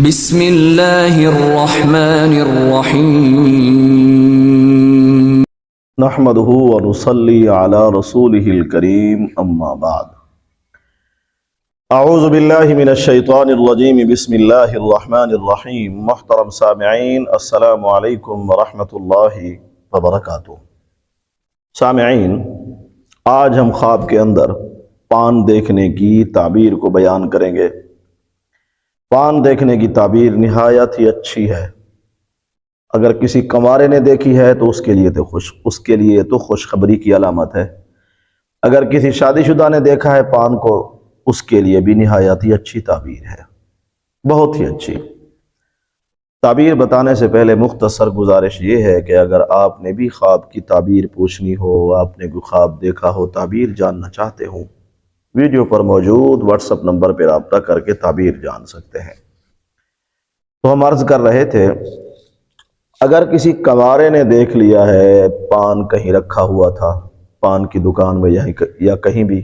بسم اللہ الرحمن الرحیم نحمده ونصلي على رسوله الكريم اما بعد اعوذ باللہ من الشیطان الرجیم بسم اللہ الرحمن الرحیم محترم سامعین السلام علیکم ورحمۃ اللہ وبرکاتہ۔ سامعین، آج ہم خواب کے اندر پان دیکھنے کی تعبیر کو بیان کریں گے۔ پان دیکھنے کی تعبیر نہایت ہی اچھی ہے۔ اگر کسی کنوارے نے دیکھی ہے تو اس کے لیے تو خوشخبری کی علامت ہے۔ اگر کسی شادی شدہ نے دیکھا ہے پان کو، اس کے لیے بھی نہایت ہی اچھی تعبیر ہے، بہت ہی اچھی۔ تعبیر بتانے سے پہلے مختصر گزارش یہ ہے کہ اگر آپ نے بھی خواب کی تعبیر پوچھنی ہو، آپ نے کوئی خواب دیکھا ہو، تعبیر جاننا چاہتے ہوں، ویڈیو پر موجود واٹس ایپ نمبر پر رابطہ کر کے تعبیر جان سکتے ہیں۔ تو ہم عرض کر رہے تھے، اگر کسی کنوارے نے دیکھ لیا ہے پان کہیں رکھا ہوا تھا، پان کی دکان میں یا کہیں بھی،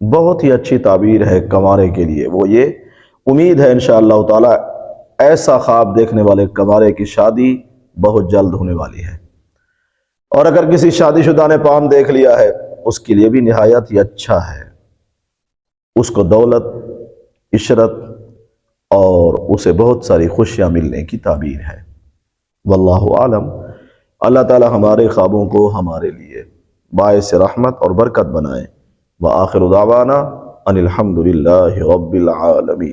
بہت ہی اچھی تعبیر ہے کنوارے کے لیے۔ وہ یہ امید ہے انشاءاللہ تعالی ایسا خواب دیکھنے والے کنوارے کی شادی بہت جلد ہونے والی ہے۔ اور اگر کسی شادی شدہ نے پان دیکھ لیا ہے، اس کے لیے بھی نہایت ہی اچھا ہے، اس کو دولت، عشرت اور اسے بہت ساری خوشیاں ملنے کی تعبیر ہے۔ واللہ عالم۔ اللہ تعالی ہمارے خوابوں کو ہمارے لیے باعث رحمت اور برکت بنائے۔ وآخر دعوانا ان الحمد للہ رب العالمین۔